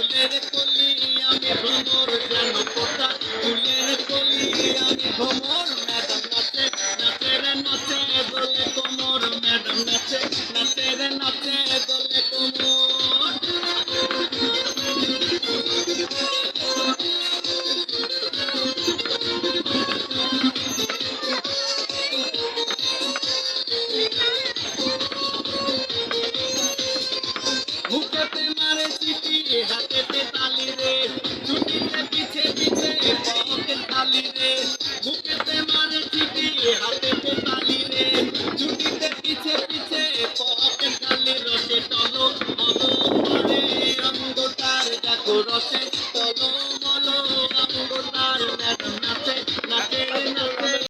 ফুলের কলি আমি ভ্রমর যেন পোতা ফুলের কলি আমি ভ্রমর ম্যাডাম নাচে নাচে রে নাচে দোলে কোমর ম্যাডাম নাচে নাচে রে নাচে দোলে কোমর বুকেতে মারে চিঠি হাতেতে তালি রে ছুটিতে পিছে পিছে পকেট তালি রে বুকেতে মারে চিঠি হাতেতে তালি রে ছুটিতে পিছে পিছে পকেট তালি রসে টলো অলো করে অন্ধকার দেখো রসে টলো